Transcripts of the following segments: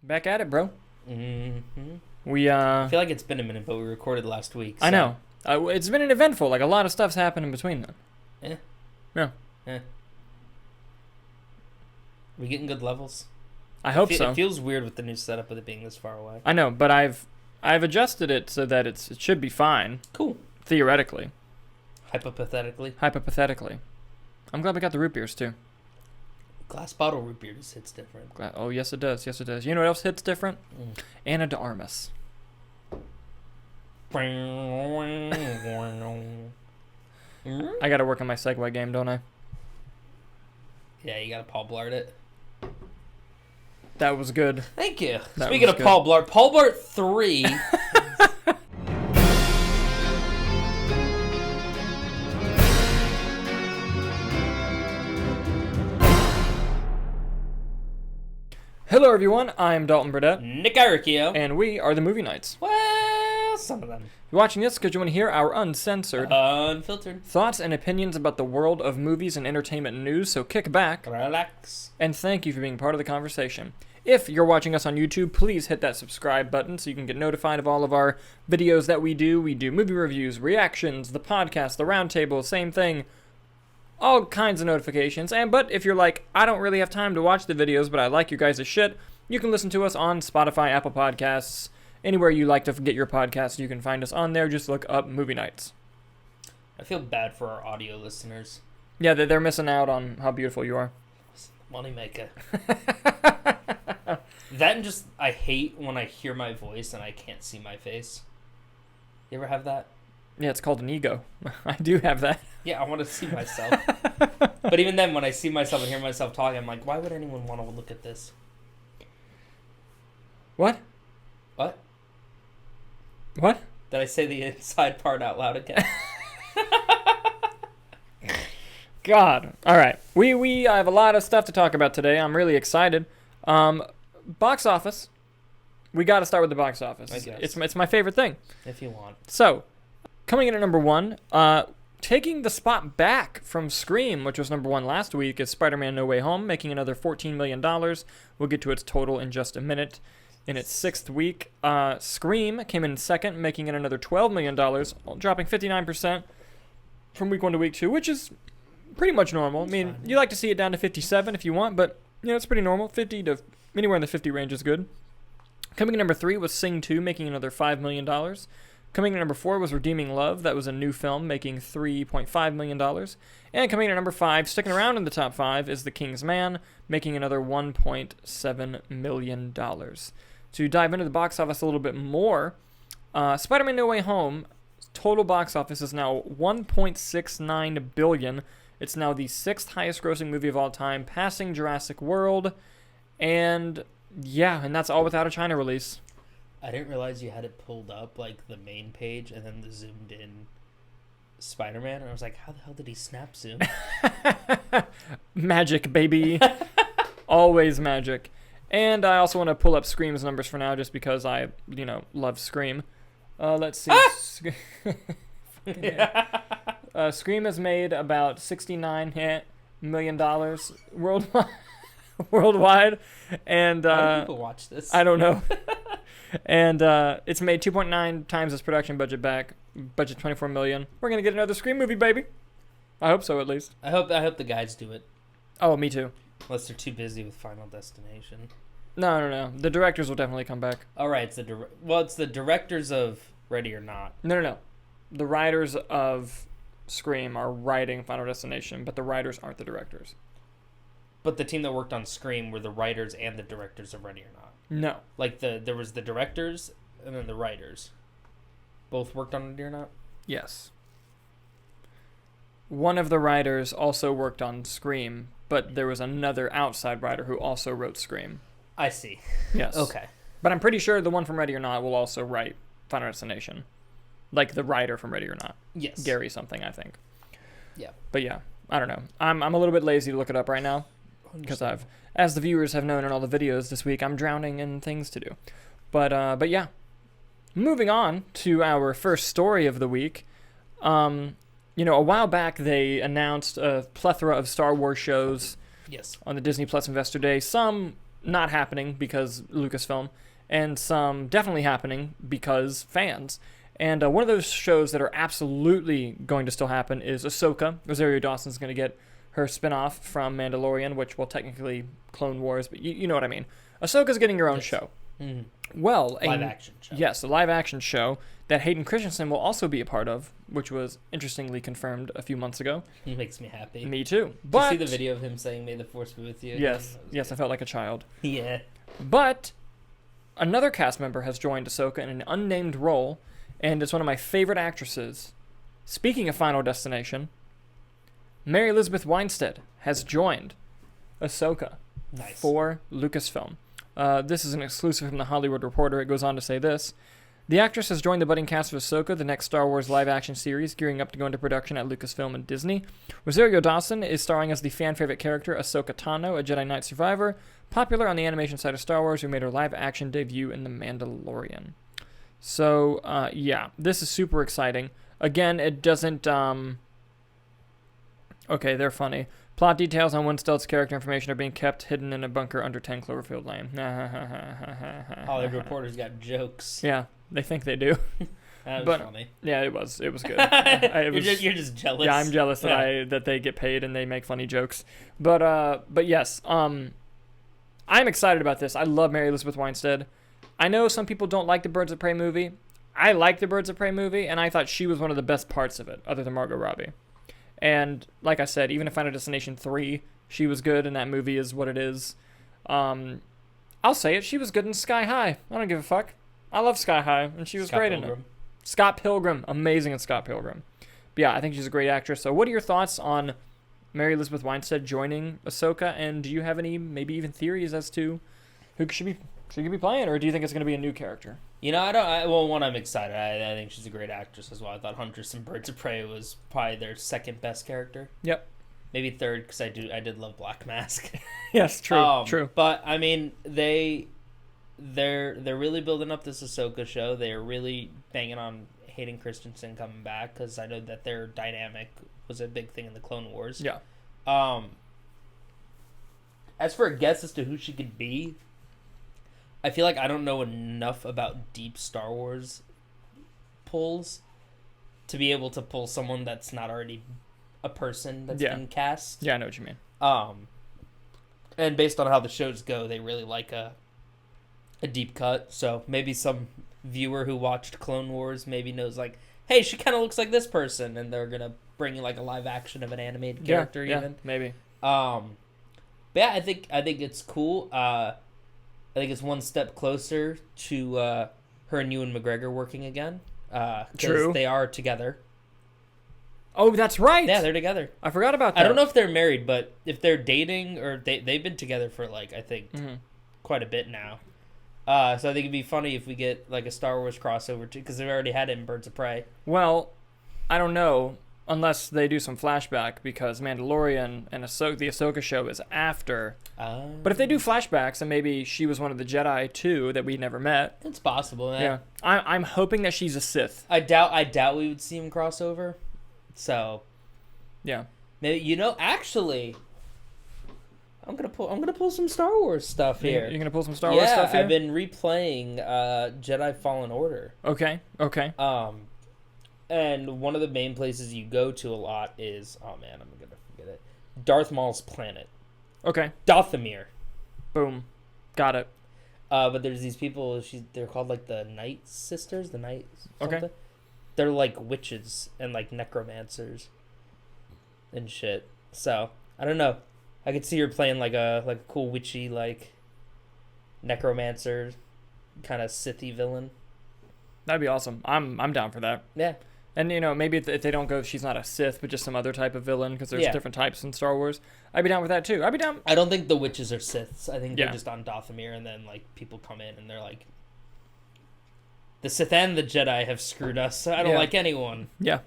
Back at it, bro. Mm-hmm. We I feel like it's been a minute, but we recorded last week. So. I know. It's been an eventful. Like a lot of stuff's happened in between then. Yeah. We getting good levels? I hope so. It feels weird with the new setup with it being this far away. I know, but I've adjusted it so that it should be fine. Cool. Theoretically. Hypothetically. I'm glad we got the root beers too. Glass bottle root beer just hits different. Oh yes, it does. Yes, it does. You know what else hits different? Anna de Armas. I gotta work on my segue game, don't I? Yeah, you gotta Paul Blart it. That was good. Thank you. That Speaking of good. Paul Blart 3. Hello everyone, I'm Dalton Burdett. Nick Iricchio. And we are the Movie Knights. Well, some of them. You're watching this because you want to hear our uncensored, unfiltered thoughts and opinions about the world of movies and entertainment news, so kick back. Relax. And thank you for being part of the conversation. If you're watching us on YouTube, please hit that subscribe button so you can get notified of all of our videos that we do. We do movie reviews, reactions, the podcast, the roundtable, same thing. All kinds of notifications. But if you're like, I don't really have time to watch the videos, but I like you guys' shit, you can listen to us on Spotify, Apple Podcasts, anywhere you like to get your podcast. You can find us on there. Just look up Movie Nights. I feel bad for our audio listeners. Yeah, they're missing out on how beautiful you are. Moneymaker. That and just, I hate when I hear my voice and I can't see my face. You ever have that? Yeah, it's called an ego. I do have that. Yeah, I want to see myself. But even then, when I see myself and hear myself talking, I'm like, why would anyone want to look at this? What? What? What? Did I say the inside part out loud again? God. All right. We have a lot of stuff to talk about today. I'm really excited. Box office. We got to start with the box office. I guess. It's my favorite thing. If you want. So, coming in at number one, taking the spot back from Scream, which was number one last week, is Spider-Man No Way Home, making another $14 million. We'll get to its total in just a minute. In its sixth week, Scream came in second, making it another $12 million, dropping 59% from week one to week two, which is pretty much normal. I mean, you like to see it down to 57 if you want, but it's pretty normal. 50 to anywhere in the 50 range is good. Coming in number three was Sing 2, making another $5 million. Coming in at number 4 was Redeeming Love. That was a new film, making $3.5 million. And coming in at number 5, sticking around in the top 5, is The King's Man, making another $1.7 million. To dive into the box office a little bit more, Spider-Man No Way Home, total box office is now $1.69 billion. It's now the 6th highest grossing movie of all time, passing Jurassic World. And that's all without a China release. I didn't realize you had it pulled up, like, the main page, and then the zoomed-in Spider-Man, and I was like, how the hell did he snap zoom? Magic, baby. Always magic. And I also want to pull up Scream's numbers for now, just because I, love Scream. Let's see. Scream has made about $69 million worldwide. And how do people watch this? I don't know. And it's made 2.9 times its production budget back. Budget $24 million. We're gonna get another Scream movie, baby. I hope so, at least. I hope the guys do it. Oh, me too. Unless they're too busy with Final Destination. No. The directors will definitely come back. All right, it's the directors of Ready or Not. No. The writers of Scream are writing Final Destination, but the writers aren't the directors. But the team that worked on Scream were the writers and the directors of Ready or Not. No. Like, there was the directors and then the writers. Both worked on Ready or Not? Yes. One of the writers also worked on Scream, but there was another outside writer who also wrote Scream. I see. Yes. Okay. But I'm pretty sure the one from Ready or Not will also write Final Destination. Like the writer from Ready or Not. Yes. Gary something, I think. Yeah. But yeah, I don't know. I'm a little bit lazy to look it up right now. Because as the viewers have known in all the videos this week, I'm drowning in things to do. But yeah. Moving on to our first story of the week. A while back they announced a plethora of Star Wars shows Yes. on the Disney Plus Investor Day. Some not happening because Lucasfilm, and some definitely happening because fans. And one of those shows that are absolutely going to still happen is Ahsoka. Rosario Dawson's going to get her spinoff from Mandalorian, which will technically Clone Wars, but you know what I mean. Ahsoka's getting her own show. Mm-hmm. Well, Live-action show. Yes, a live-action show that Hayden Christensen will also be a part of, which was interestingly confirmed a few months ago. It makes me happy. Me too. Did But you see the video of him saying, "May the Force be with you"? yes, I felt like a child. Yeah. But another cast member has joined Ahsoka in an unnamed role, and it's one of my favorite actresses. Speaking of Final Destination, Mary Elizabeth Winstead has joined Ahsoka for Lucasfilm. This is an exclusive from The Hollywood Reporter. It goes on to say this. The actress has joined the budding cast of Ahsoka, the next Star Wars live-action series gearing up to go into production at Lucasfilm and Disney. Rosario Dawson is starring as the fan-favorite character Ahsoka Tano, a Jedi Knight survivor, popular on the animation side of Star Wars, who made her live-action debut in The Mandalorian. So, yeah, this is super exciting. Again, it doesn't... Okay, they're funny. Plot details on Winstead's character information are being kept hidden in a bunker under 10 Cloverfield Lane. Hollywood Reporter's got jokes. Yeah, they think they do. That was funny. Yeah, it was good. You're just jealous. Yeah, I'm jealous that they get paid and they make funny jokes. But yes, I'm excited about this. I love Mary Elizabeth Winstead. I know some people don't like the Birds of Prey movie. I like the Birds of Prey movie, and I thought she was one of the best parts of it, other than Margot Robbie. And like I said, even in Final Destination 3, she was good, and that movie is what it is. I'll say it, she was good in Sky High. I don't give a fuck. I love Sky High, and she was great in it. Scott Pilgrim, amazing in Scott Pilgrim. But yeah, I think she's a great actress. So what are your thoughts on Mary Elizabeth Winstead joining Ahsoka, and do you have any maybe even theories as to who should be playing, or do you think it's going to be a new character? You know, I'm excited. I think she's a great actress as well. I thought Huntress in Birds of Prey was probably their second best character. Yep. Maybe third, because I did love Black Mask. Yes, true. True. But I mean, they're really building up this Ahsoka show. They're really banging on Hayden Christensen coming back, because I know that their dynamic was a big thing in the Clone Wars. Yeah. As for a guess as to who she could be, I feel like I don't know enough about deep Star Wars pulls to be able to pull someone that's not already a person that's been cast. Yeah, I know what you mean. And based on how the shows go, they really like a deep cut. So maybe some viewer who watched Clone Wars maybe knows, like, hey, she kind of looks like this person, and they're gonna bring you like a live action of an animated character. Even maybe. But yeah, I think it's cool. I think it's one step closer to her and Ewan McGregor working again. True. They are together. Oh, that's right. Yeah, they're together. I forgot about that. I don't know if they're married, but if they're dating, or they've been together for, like, I think quite a bit now. So I think it'd be funny if we get like a Star Wars crossover too, because they've already had it in Birds of Prey. Well, I don't know. Unless they do some flashback, because Mandalorian and the Ahsoka show is after. But if they do flashbacks, and maybe she was one of the Jedi too that we never met. It's possible, man. Yeah, I'm hoping that she's a Sith. I doubt we would see him crossover. So, yeah, maybe actually, I'm gonna pull some Star Wars stuff here. You're gonna pull some Star Wars stuff here? Yeah, I've been replaying Jedi Fallen Order. Okay. And one of the main places you go to a lot is, oh man, I'm gonna forget it, Darth Maul's planet. Okay. Dathomir. Boom. Got it. But there's these people, they're called like the Night Sisters, the Night something. Okay. They're like witches and like necromancers and shit. So, I don't know. I could see her playing like a cool witchy, like, necromancer kind of Sithy villain. That'd be awesome. I'm down for that. Yeah. And, maybe if they don't go, she's not a Sith, but just some other type of villain, because there's different types in Star Wars. I'd be down with that, too. I'd be down. I don't think the witches are Siths. I think they're just on Dathomir, and then, like, people come in, and they're like, the Sith and the Jedi have screwed us, so I don't like anyone. Yeah.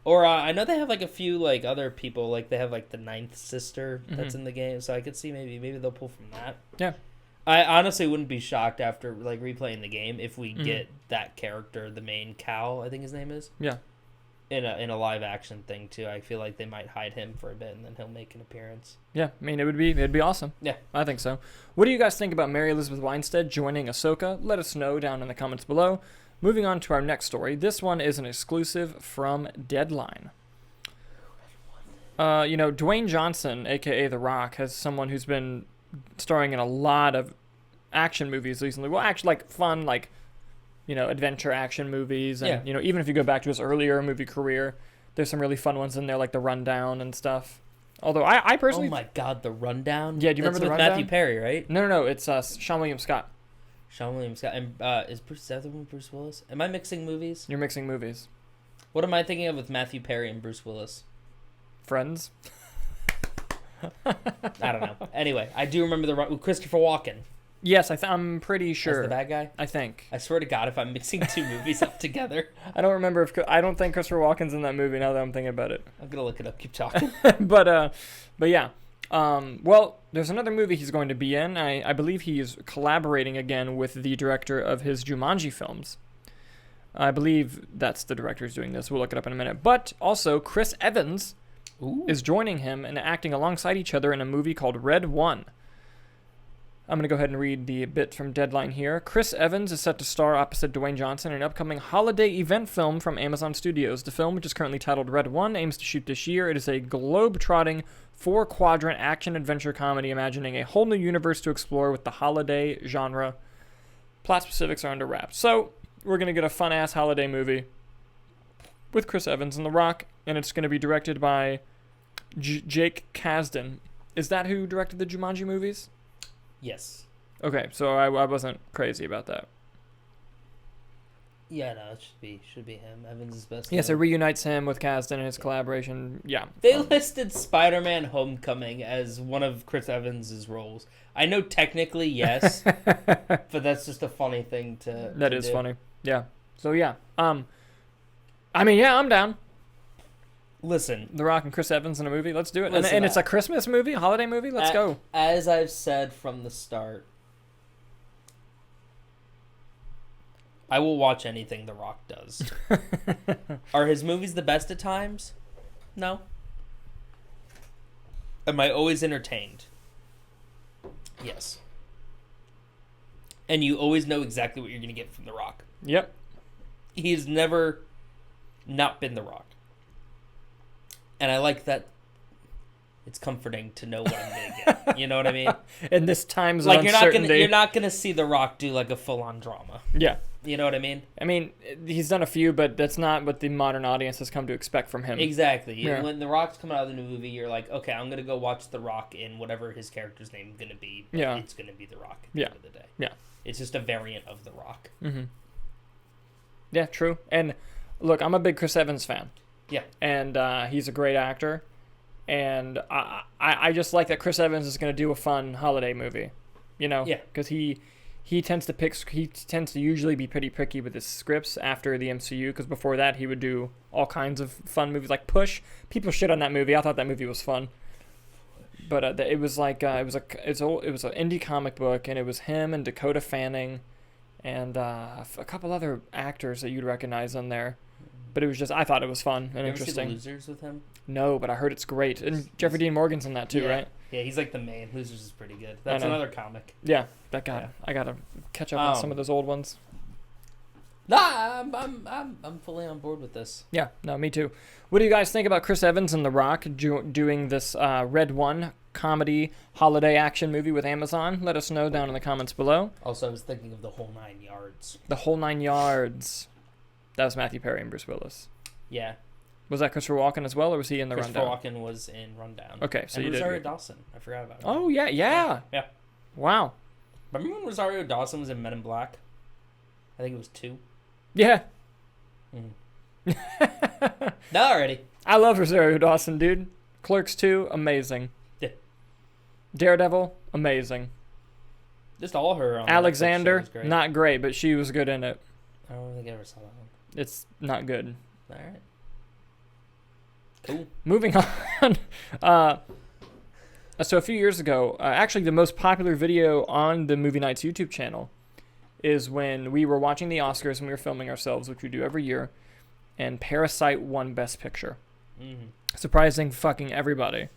Or, I know they have, like, a few, like, other people, like, they have, like, the ninth sister that's in the game, so I could see maybe they'll pull from that. Yeah. I honestly wouldn't be shocked after, like, replaying the game if we get that character, the main Cal, I think his name is. Yeah. in a live action thing too. I feel like they might hide him for a bit and then he'll make an appearance. Yeah, I mean it'd be awesome. Yeah, I think so. What do you guys think about Mary Elizabeth Winstead joining Ahsoka? Let us know down in the comments below. Moving on to our next story. This one is an exclusive from Deadline. Dwayne Johnson, aka The Rock, has someone who's been starring in a lot of action movies recently. Well, actually, like fun, like adventure action movies, and even if you go back to his earlier movie career, there's some really fun ones in there, like The Rundown and stuff. Although I personally, oh my god, The Rundown. Yeah, do you remember The Rundown? Matthew Perry, right? No, it's Sean William Scott. Sean William Scott and is that the one with Bruce Willis? Am I mixing movies? You're mixing movies. What am I thinking of with Matthew Perry and Bruce Willis? Friends. I don't know. Anyway, I do remember with Christopher Walken. Yes, I'm pretty sure. As the bad guy? I think. I swear to God, if I'm mixing two movies up together. I don't remember I don't think Christopher Walken's in that movie now that I'm thinking about it. I'm going to look it up. Keep talking. But yeah. Well, there's another movie he's going to be in. I believe he's collaborating again with the director of his Jumanji films. I believe that's the director who's doing this. We'll look it up in a minute. But also, Chris Evans is joining him and acting alongside each other in a movie called Red One. I'm going to go ahead and read the bit from Deadline here. Chris Evans is set to star opposite Dwayne Johnson in an upcoming holiday event film from Amazon Studios. The film, which is currently titled Red One, aims to shoot this year. It is a globe-trotting, 4-quadrant action-adventure comedy imagining a whole new universe to explore with the holiday genre. Plot specifics are under wraps. So, we're going to get a fun-ass holiday movie with Chris Evans and The Rock, and it's going to be directed by Jake Kasdan. Is that who directed the Jumanji movies? Yes. Okay, so I wasn't crazy about that. Yeah, no, it should be him. Evans is best. Yes, it reunites him with Kasdan in his collaboration. Yeah. They listed Spider-Man Homecoming as one of Chris Evans' roles. I know technically yes, but that's just a funny thing to That to is do. funny. Yeah. So yeah. I mean, yeah, I'm down. Listen, The Rock and Chris Evans in a movie. Let's do it. Listen, And it's a Christmas movie, a holiday movie. Let's go. As I've said from the start, I will watch anything The Rock does. Are his movies the best at times? No. Am I always entertained? Yes. And you always know exactly what you're going to get from The Rock. Yep. He's never not been The Rock. And I like that it's comforting to know what I'm going to get. You know what I mean? In this times of Like uncertainty. you're not going to see The Rock do like a full-on drama. Yeah. You know what I mean? I mean, he's done a few, but that's not what the modern audience has come to expect from him. Exactly. Yeah. When The Rock's coming out of the new movie, you're like, okay, I'm going to go watch The Rock in whatever his character's name is going to be. But Yeah. it's going to be The Rock at the end of the day. Yeah. It's just a variant of The Rock. Mm-hmm. Yeah, true. And look, I'm a big Chris Evans fan. Yeah. And he's a great actor. And I just like that Chris Evans is going to do a fun holiday movie. You know? Yeah. Because he tends to usually be pretty picky with his scripts after the MCU, because before that he would do all kinds of fun movies like Push. People shit on that movie. I thought that movie was fun. But it was like it was an indie comic book, and it was him and Dakota Fanning and a couple other actors that you'd recognize on there. But it was just, I thought it was fun and You ever see interesting. The Losers with him? No, but I heard it's great. And Jeffrey Dean Morgan's in that too, Yeah. right? Yeah, he's like the main. Losers is pretty good. That's know. another comic. Yeah, I gotta catch up on some of those old ones. Nah, I'm fully on board with this. Yeah, no, me too. What do you guys think about Chris Evans and The Rock doing this Red One comedy holiday action movie with Amazon? Let us know down in the comments below. Also, I was thinking of The Whole Nine Yards. The Whole Nine Yards. That was Matthew Perry and Bruce Willis. Yeah. Was that Christopher Walken as well, or was he in The Christopher Rundown? Walken was in Rundown. Okay, so and you did. Rosario Dawson. I forgot about him. Oh, yeah. Yeah. Wow. Remember when Rosario Dawson was in Men in Black? I think it was 2. Yeah. No, already. I love Rosario Dawson, dude. Clerks 2, amazing. Yeah. Daredevil, amazing. Just all her on Alexander, Netflix show was great. not great, but she was good in it. I don't think I ever saw that one. It's not good. All right. Cool. Moving on. So a few years ago, actually the most popular video on the Movie Knights YouTube channel is when we were watching the Oscars and we were filming ourselves, which we do every year. and Parasite won Best Picture. Mm-hmm. Surprising fucking everybody.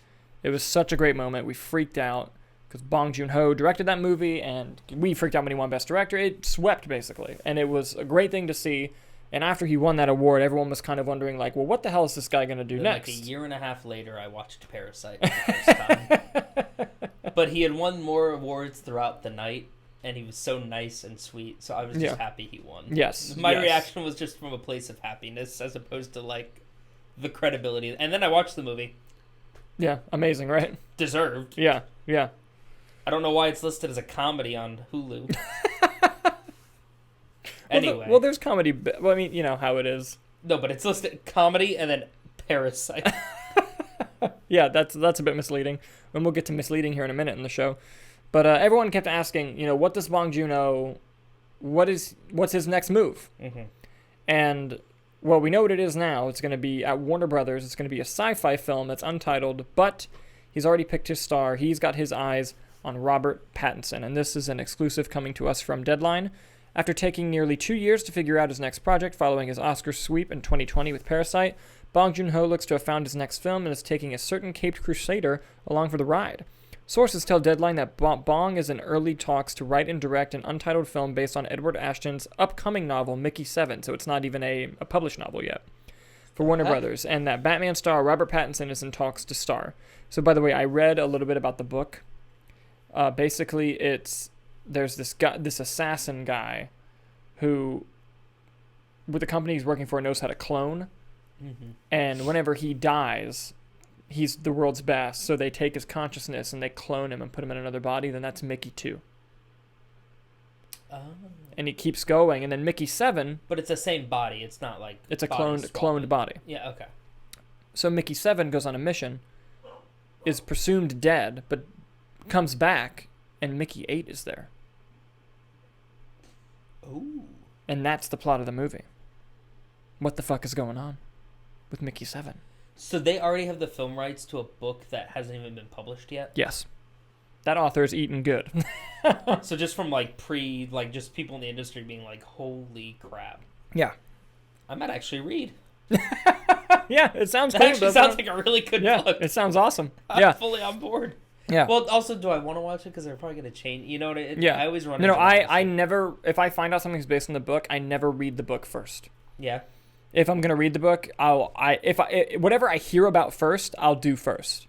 It was such a great moment. We freaked out because Bong Joon-ho directed that movie, and we freaked out when he won Best Director. It swept, basically, and it was a great thing to see. And after he won that award, everyone was kind of wondering, like, well, what the hell is this guy going to do next? Like a year and a half later, I watched Parasite for the first time. But he had won more awards throughout the night, and he was so nice and sweet, so I was just happy he won. Yes. My reaction was just from a place of happiness as opposed to, like, the credibility. And then I watched the movie. Yeah, amazing, right? Deserved. Yeah. I don't know why it's listed as a comedy on Hulu. Anyway. Well, there's comedy. Well, I mean, you know how it is. No, but it's listed comedy and then Parasite. Yeah, that's a bit misleading. And we'll get to misleading here in a minute in the show. But everyone kept asking, you know, what does Bong Joon-ho, what's his next move? Mm-hmm. And, well, we know what it is now. It's going to be at Warner Brothers. It's going to be a sci-fi film that's untitled, but he's already picked his star. He's got his eyes on Robert Pattinson. And this is an exclusive coming to us from Deadline. After taking nearly 2 years to figure out his next project following his Oscar sweep in 2020 with Parasite, Bong Joon-ho looks to have found his next film and is taking a certain caped crusader along for the ride. Sources tell Deadline that Bong is in early talks to write and direct an untitled film based on Edward Ashton's upcoming novel Mickey 7, so it's not even a published novel yet, for Warner Brothers, and that Batman star Robert Pattinson is in talks to star. So, by the way, I read a little bit about the book. Basically, there's this assassin guy who, with the company he's working for, knows how to clone. Mm-hmm. And whenever he dies, he's the world's best. So they take his consciousness and they clone him and put him in another body. Then that's Mickey 2. Oh. And he keeps going. And then Mickey 7. But it's the same body. It's not like It's a cloned body. Yeah, okay. So Mickey 7 goes on a mission, is presumed dead, but comes back, and Mickey 8 is there. Ooh. And that's the plot of the movie. What the fuck is going on with Mickey 7? So they already have the film rights to a book that hasn't even been published yet? Yes. That author's eating good. So just from just people in the industry being like, holy crap. Yeah. I might actually read. Yeah, it sounds That cool. actually sounds like a really good book. It sounds awesome. I'm fully on board. Yeah. Well, also, do I want to watch it? Because they're probably going to change. You know what I always run No, into I never, if I find out something's based on the book, I never read the book first. Yeah. If I'm going to read the book, whatever I hear about first, I'll do first.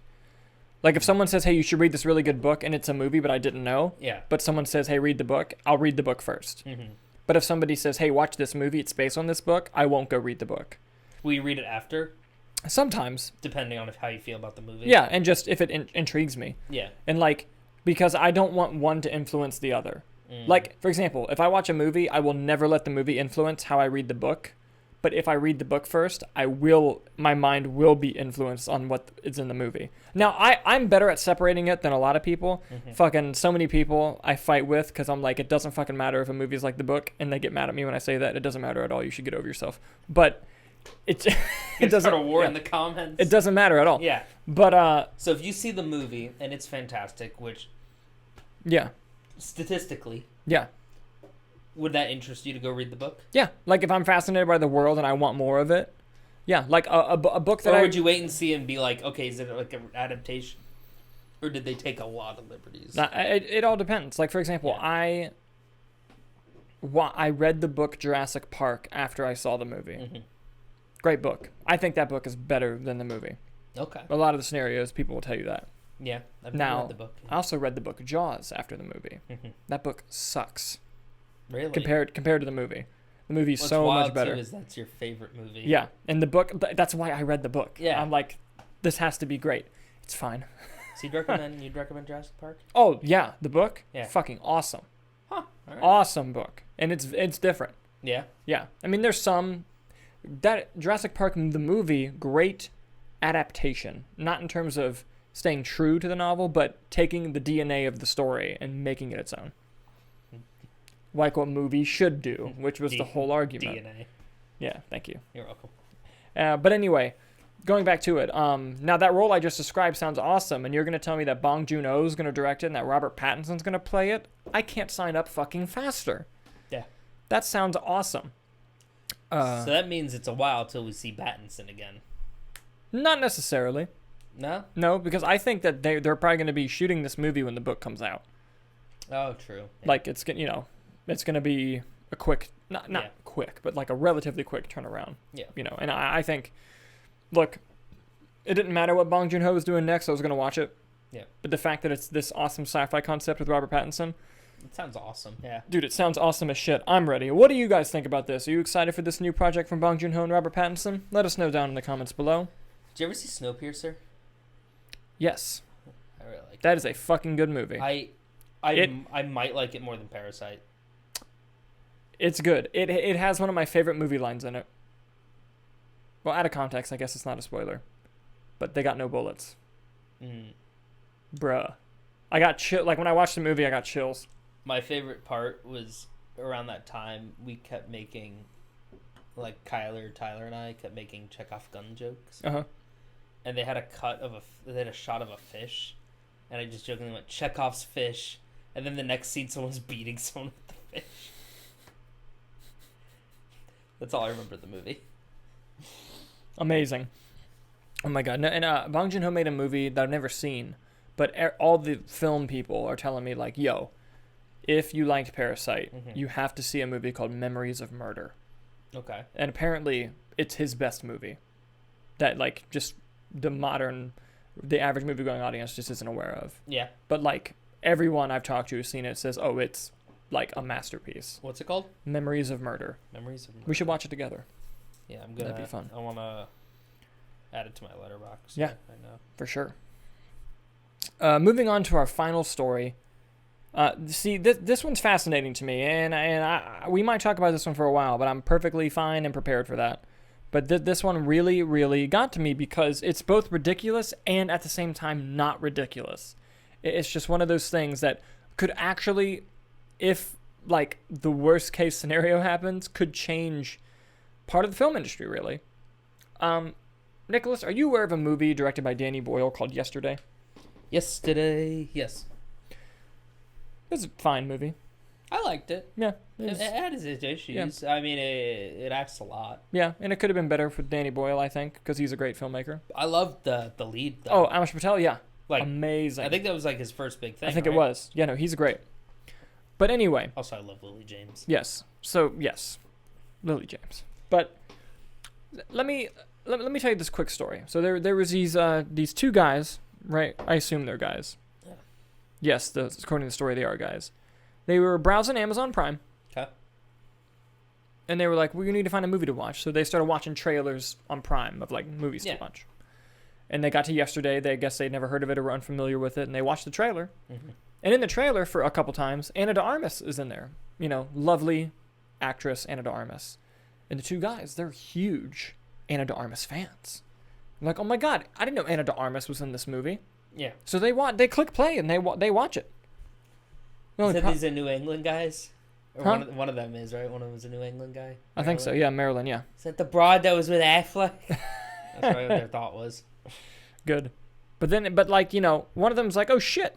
Like if someone says, hey, you should read this really good book, and it's a movie, but I didn't know. Yeah. But someone says, hey, read the book, I'll read the book first. Mm-hmm. But if somebody says, hey, watch this movie, it's based on this book, I won't go read the book. Will you read it after? Sometimes. Depending on how you feel about the movie. Yeah, and just if it intrigues me. Yeah. And because I don't want one to influence the other. Like, for example, if I watch a movie, I will never let the movie influence how I read the book. But if I read the book first, my mind will be influenced on what is in the movie. Now, I'm better at separating it than a lot of people. Mm-hmm. Fucking so many people I fight with because I'm like, it doesn't fucking matter if a movie's like the book, and they get mad at me when I say that. It doesn't matter at all. You should get over yourself. But it doesn't. Start a war in the comments. It doesn't matter at all. Yeah. But so if you see the movie and it's fantastic, which statistically, would that interest you to go read the book? Yeah, like if I'm fascinated by the world and I want more of it, like a book that. Or would you wait and see and be like, okay, is it like an adaptation, or did they take a lot of liberties? It all depends. Like for example, I read the book Jurassic Park after I saw the movie. Mm-hmm. Great book. I think that book is better than the movie. Okay. A lot of the scenarios, people will tell you that. Yeah, I've never read the book. I also read the book Jaws after the movie. Mm-hmm. That book sucks. Really? Compared to the movie. The movie's so much better. Too is that's your favorite movie. Yeah, and the book, that's why I read the book. Yeah. I'm like, this has to be great. It's fine. So you'd recommend Jurassic Park? Oh, yeah, the book? Yeah. Fucking awesome. Huh. All right. Awesome book. And it's different. Yeah. Yeah. I mean, there's that Jurassic Park, the movie, great adaptation. Not in terms of staying true to the novel, but taking the DNA of the story and making it its own. Like what movies should do, which was the whole argument. DNA. Yeah, thank you. You're welcome. But anyway, going back to it. Now that role I just described sounds awesome, and you're going to tell me that Bong Joon-ho is going to direct it and that Robert Pattinson's going to play it? I can't sign up fucking faster. Yeah. That sounds awesome. So that means it's a while till we see Pattinson again. Not necessarily. No? No, because I think that they're probably going to be shooting this movie when the book comes out. Oh, true. Yeah. Like, it's going to be a quick, not quick, but like a relatively quick turnaround. Yeah. And I think, look, it didn't matter what Bong Joon-ho was doing next, I was going to watch it. Yeah. But the fact that it's this awesome sci-fi concept with Robert Pattinson. It sounds awesome, yeah. Dude, it sounds awesome as shit. I'm ready. What do you guys think about this? Are you excited for this new project from Bong Joon-ho and Robert Pattinson? Let us know down in the comments below. Did you ever see Snowpiercer? Yes. I really like it. That is a fucking good movie. I might like it more than Parasite. It's good. It has one of my favorite movie lines in it. Well, out of context, I guess it's not a spoiler. But they got no bullets. Bruh. I got chill. Like, when I watched the movie, I got chills. My favorite part was around that time we kept making, like Tyler and I kept making Chekhov gun jokes. Uh-huh. And they had a shot of a fish, and I just jokingly went Chekhov's fish, and then the next scene someone's beating someone with the fish. That's all I remember of the movie. Amazing. Oh my god. No, and Bong Joon-ho made a movie that I've never seen, but all the film people are telling me, like, yo, if you liked Parasite, you have to see a movie called Memories of Murder. Okay. And apparently it's his best movie that, like, just the average movie-going audience just isn't aware of. Yeah. But, like, everyone I've talked to who's seen it says, oh, it's, like, a masterpiece. What's it called? Memories of Murder. Memories of Murder. We should watch it together. Yeah, I'm gonna. That'd be fun. I want to add it to my letterbox. Yeah. I know. For sure. Moving on to our final story. See, this one's fascinating to me, and we might talk about this one for a while, but I'm perfectly fine and prepared for that. But this one really, really got to me because it's both ridiculous and at the same time not ridiculous. It's just one of those things that could actually, if like the worst case scenario happens, could change part of the film industry, really. Nicholas, are you aware of a movie directed by Danny Boyle called Yesterday? Yesterday, yes. It's a fine movie. I liked it. Yeah. It had its issues. Yeah. I mean, it acts a lot. Yeah, and it could have been better for Danny Boyle, I think, because he's a great filmmaker. I loved the lead, though. Oh, Amish Patel, yeah. Like, amazing. I think that was like his first big thing. I think right? it was. Yeah, no, he's great. But anyway. Also, I love Lily James. Yes. So, yes. Lily James. But let me tell you this quick story. So there was these two guys, right? I assume they're guys. Yeah. Yes, according to the story, they are guys. They were browsing Amazon Prime. Okay. And they were like, we need to find a movie to watch. So they started watching trailers on Prime of, like, movies to watch. And they got to Yesterday. They guess they'd never heard of it or were unfamiliar with it. And they watched the trailer. Mm-hmm. And in the trailer, for a couple times, Ana de Armas is in there. You know, lovely actress Ana de Armas. And the two guys, they're huge Ana de Armas fans. I'm like, oh my god, I didn't know Ana de Armas was in this movie. Yeah. So they click play and they watch it. These are New England guys? Or huh? one of them is, right? One of them is a New England guy? Maryland? I think so, yeah, Maryland, yeah. Is that the broad that was with Affleck? That's probably what their thought was. Good. But like, you know, one of them's like, oh shit.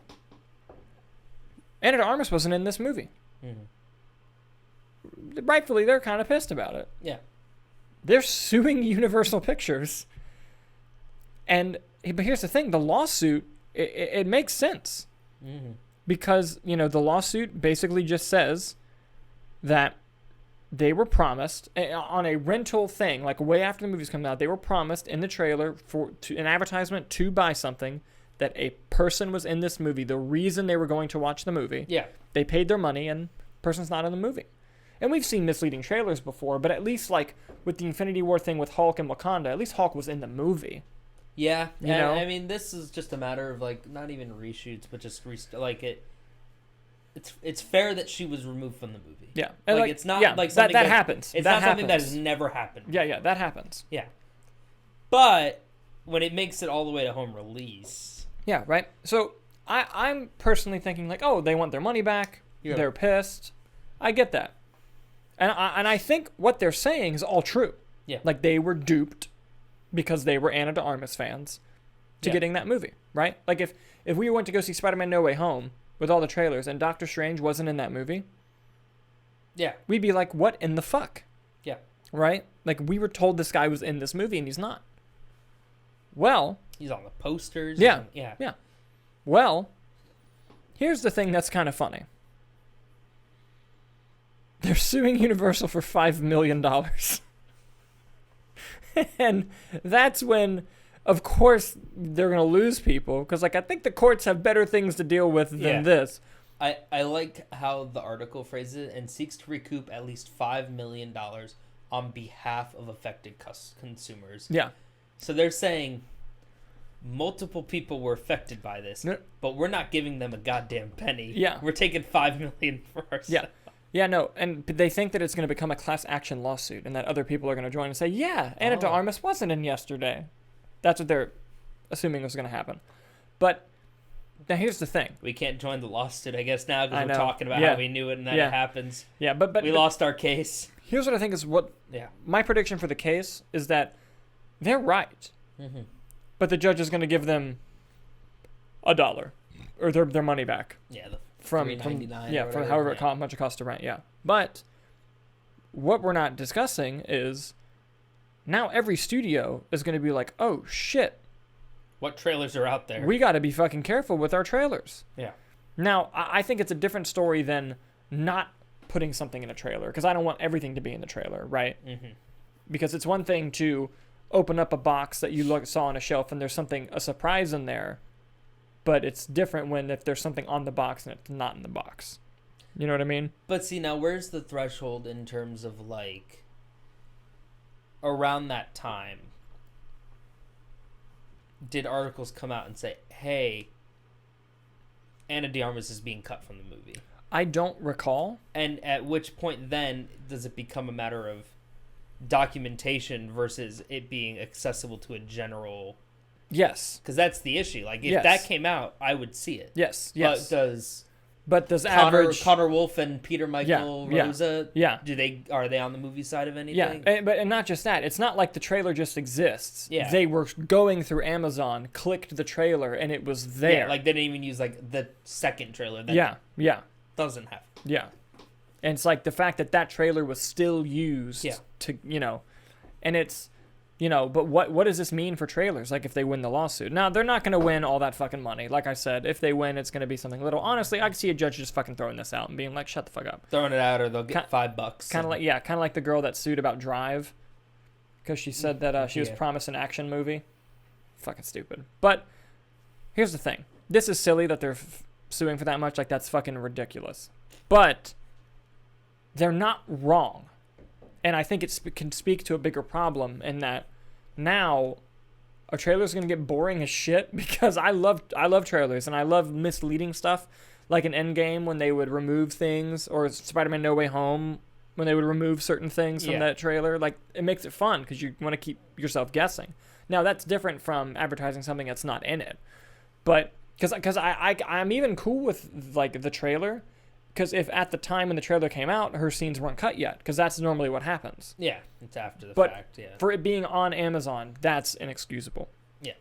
Ana de Armas wasn't in this movie. Mm-hmm. Rightfully, they're kind of pissed about it. Yeah. They're suing Universal Pictures. But here's the thing, the lawsuit, it makes sense. Mm-hmm. Because, you know, the lawsuit basically just says that they were promised on a rental thing, like way after the movie's come out, they were promised in the trailer an advertisement to buy something that a person was in this movie. The reason they were going to watch the movie. Yeah. They paid their money and person's not in the movie. And we've seen misleading trailers before, but at least like with the Infinity War thing with Hulk and Wakanda, at least Hulk was in the movie. Yeah, you know? I mean, this is just a matter of like not even reshoots, but just like it. It's fair that she was removed from the movie. Yeah, like it's not like something that happens. It's that not something that happens. has never happened. Yeah, that happens. Yeah, but when it makes it all the way to home release. Yeah, right. So I'm personally thinking like, oh, they want their money back. Yeah. They're pissed. I get that, and I think what they're saying is all true. Yeah, like they were duped because they were Ana de Armas fans to getting that movie, right? Like if we went to go see Spider-Man No Way Home with all the trailers and Doctor Strange wasn't in that movie, we'd be like, what in the fuck? Yeah. right? Like, we were told this guy was in this movie, and he's not. Well, He's on the posters. Yeah. Yeah. well, here's the thing that's kind of funny. They're suing Universal for $5 million. And that's when, of course, they're going to lose people. Because, like, I think the courts have better things to deal with than this. I like how the article phrases it, and seeks to recoup at least $5 million on behalf of affected consumers. Yeah. So they're saying multiple people were affected by this, No. but we're not giving them a goddamn penny. Yeah. We're taking $5 million for ourselves. Yeah. Yeah, no, and they think that it's going to become a class action lawsuit and that other people are going to join and say, yeah, Anna de Armas wasn't in yesterday. That's what they're assuming was going to happen. But now here's the thing. We can't join the lawsuit, I guess, now because I we're know. talking about Yeah. how we knew it and that Yeah. it happens. Yeah, but We lost our case. here's what I think is what Yeah. my prediction for the case is that they're right, Mm-hmm. but the judge is going to give them $1 or their money back. Yeah, the From $3.99 yeah, or for whatever, however much it costs to rent, yeah. But what we're not discussing is now every studio is going to be like, oh shit, What trailers are out there? we got to be fucking careful with our trailers. Yeah. Now, I think it's a different story than not putting something in a trailer, because I don't want everything to be in the trailer, right? Mm-hmm. Because it's one thing to open up a box that you saw on a shelf and there's a surprise in there, but it's different when if there's something on the box and it's not in the box. You know what I mean? But see, now where's the threshold in terms of like around that time? Did articles come out and say, "Hey, Anna de Armas is being cut from the movie"? I don't recall. And at which point then does it become a matter of documentation versus it being accessible to a general? Yes. Because that's the issue. Like if Yes. that came out, I would see it. Yes. Yes. But Does Connor, average... Connor Wolf and Peter Michael Yeah, Rosa, Yeah. are they on the movie side of Yeah. anything? And not just that. It's not like the trailer just exists. Yeah. They were going through Amazon, clicked the trailer, and it was there. Yeah, like they didn't even use like the second trailer that Yeah. doesn't have. Yeah. And it's like the fact that that trailer was still used Yeah. to, and it's, but what does this mean for trailers? Like if they win the lawsuit. Now, they're not going to win all that fucking money. Like I said, if they win, it's going to be something little. Honestly, I could see a judge just fucking throwing this out and being like, shut the fuck up. Throwing it out or they'll get $5. Kind of like the girl that sued about Drive because she said that she was Yeah. promised an action movie. Fucking stupid. But here's the thing. This is silly that they're suing for that much. Like, that's fucking ridiculous. But they're not wrong. And I think it can speak to a bigger problem in that now a trailer's going to get boring as shit because I love trailers and I love misleading stuff. Like in Endgame when they would remove things, or Spider-Man No Way Home when they would remove certain things from that trailer. Like, it makes it fun because you want to keep yourself guessing. Now, that's different from advertising something that's not in it. But because I'm even cool with like the trailer, because if at the time when the trailer came out her scenes weren't cut yet, because that's normally what happens. Yeah, it's after the But fact. Yeah. for it being on Amazon, that's inexcusable. Yeah.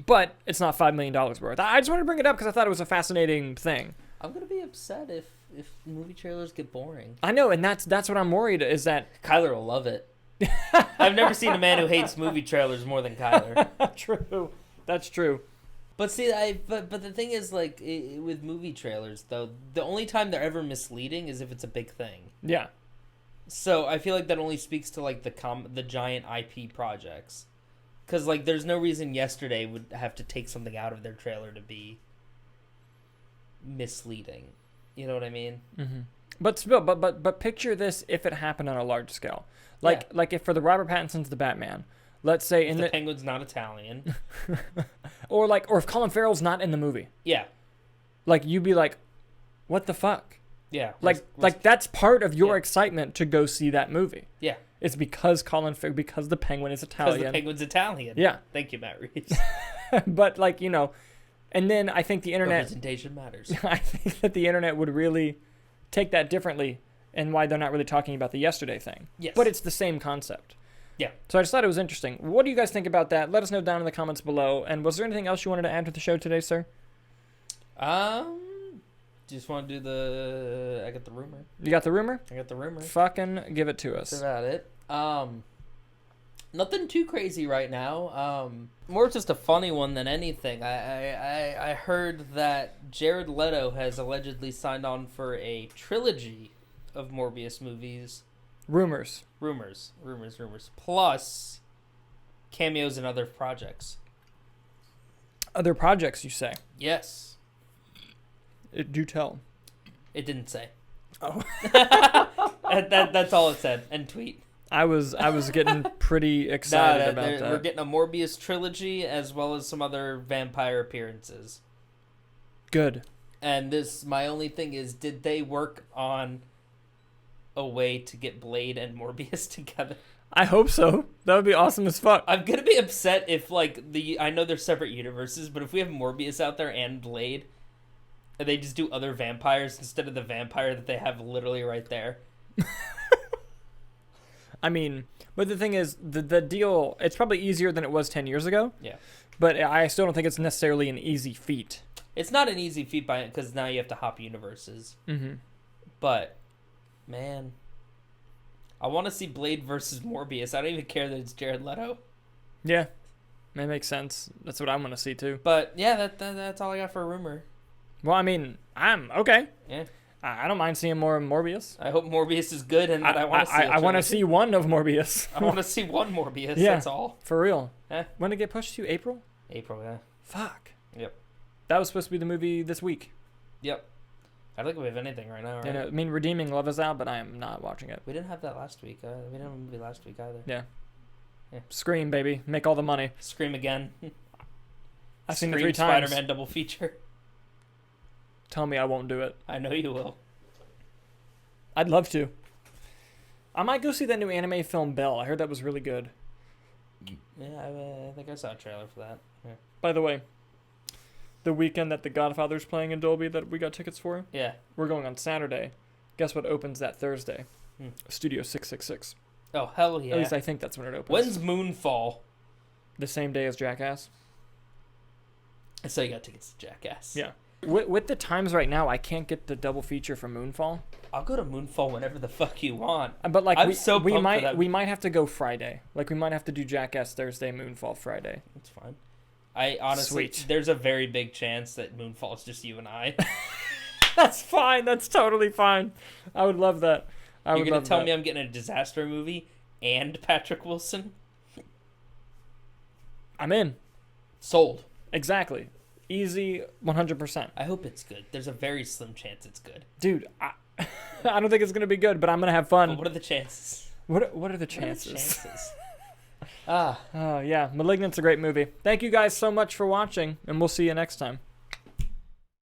But it's not $5 million worth. I just wanted to bring it up because I thought it was a fascinating thing. I'm gonna be upset if movie trailers get boring. I know, and that's what I'm worried is that Kyler will love it. I've never seen a man who hates movie trailers more than Kyler. true. That's true. But see, but the thing is, like with movie trailers, though, the only time they're ever misleading is if it's a big thing. Yeah. So I feel like that only speaks to like the giant IP projects, because like there's no reason Yesterday would have to take something out of their trailer to be misleading. You know what I mean? Mm-hmm. But still, but picture this if it happened on a large scale, like if for the Robert Pattinson's The Batman, let's say If the Penguin's not Italian, or if Colin Farrell's not in the movie, yeah, like you'd be like, what the fuck? yeah, Like that's part of your excitement to go see that movie. yeah, It's because because the Penguin is Italian. because the Penguin's Italian. Yeah. Thank you, Matt Reeves. But and then I think the internet. Representation matters. I think that the internet would really take that differently, and why they're not really talking about the Yesterday thing. Yes. But it's the same concept. Yeah. So I just thought it was interesting. What do you guys think about that? Let us know down in the comments below. And was there anything else you wanted to add to the show today, sir? Just want to do I got the rumor. You got the rumor? I got the rumor. Fucking give it to us. That's about it. Nothing too crazy right now. More just a funny one than anything. I heard that Jared Leto has allegedly signed on for a trilogy of Morbius movies. Rumors. Plus cameos in other projects. Other projects, you say? Yes. Do tell. It didn't say. Oh. That's all it said. End tweet. I was getting pretty excited about that. We're getting a Morbius trilogy as well as some other vampire appearances. Good. And my only thing is, did they work on a way to get Blade and Morbius together? I hope so. That would be awesome as fuck. I'm gonna be upset if I know they're separate universes, but if we have Morbius out there and Blade, and they just do other vampires instead of the vampire that they have literally right there. I mean, but the thing is, the deal, it's probably easier than it was 10 years ago. Yeah. But I still don't think it's necessarily an easy feat. It's not an easy feat because now you have to hop universes. Mm-hmm. But, man, I want to see Blade versus Morbius. I don't even care that it's Jared Leto. Yeah, that makes sense. That's what I want to see too. But yeah, that's all I got for a rumor. Well, I mean, I'm okay. Yeah. I don't mind seeing more of Morbius. I hope Morbius is good, and I want to see. I want to see one of Morbius. I want to see one Morbius. Yeah, that's all. For real. Eh. When did it get pushed to? April? April, yeah. Fuck. Yep. That was supposed to be the movie this week. Yep. I don't think we have anything right now, right? And, I mean, Redeeming Love is out, but I am not watching it. We didn't have that last week. We didn't have a movie last week either. Yeah. Yeah. Scream, baby. Make all the money. Scream again. I've seen it 3 times. Spider-Man double feature. Tell me I won't do it. I know you will. I'd love to. I might go see that new anime film, Belle. I heard that was really good. Yeah, I think I saw a trailer for that. Yeah. By the way, the weekend that The Godfather's playing in Dolby that we got tickets for, Yeah. we're going on Saturday. Guess what opens that Thursday? Hmm. Studio 666. Oh, hell yeah. At least I think that's when it opens. When's Moonfall? The same day as Jackass. So you got tickets to Jackass. Yeah. With the times right now, I can't get the double feature for Moonfall. I'll go to Moonfall whenever the fuck you want. But like, I'm we so pumped for might that. we might have to go Friday. Like, we might have to do Jackass Thursday, Moonfall Friday. That's fine. I honestly, Sweet. There's a very big chance that Moonfall is just you and I. That's fine. That's totally fine. I would love that. You're gonna tell me I'm getting a disaster movie and Patrick Wilson? I'm in. Sold. Exactly. Easy 100%. I hope it's good. There's a very slim chance it's good. Dude, I don't think it's going to be good, but I'm going to have fun. But what are the chances? What are the chances? Ah. Oh, yeah. Malignant's a great movie. Thank you guys so much for watching, and we'll see you next time.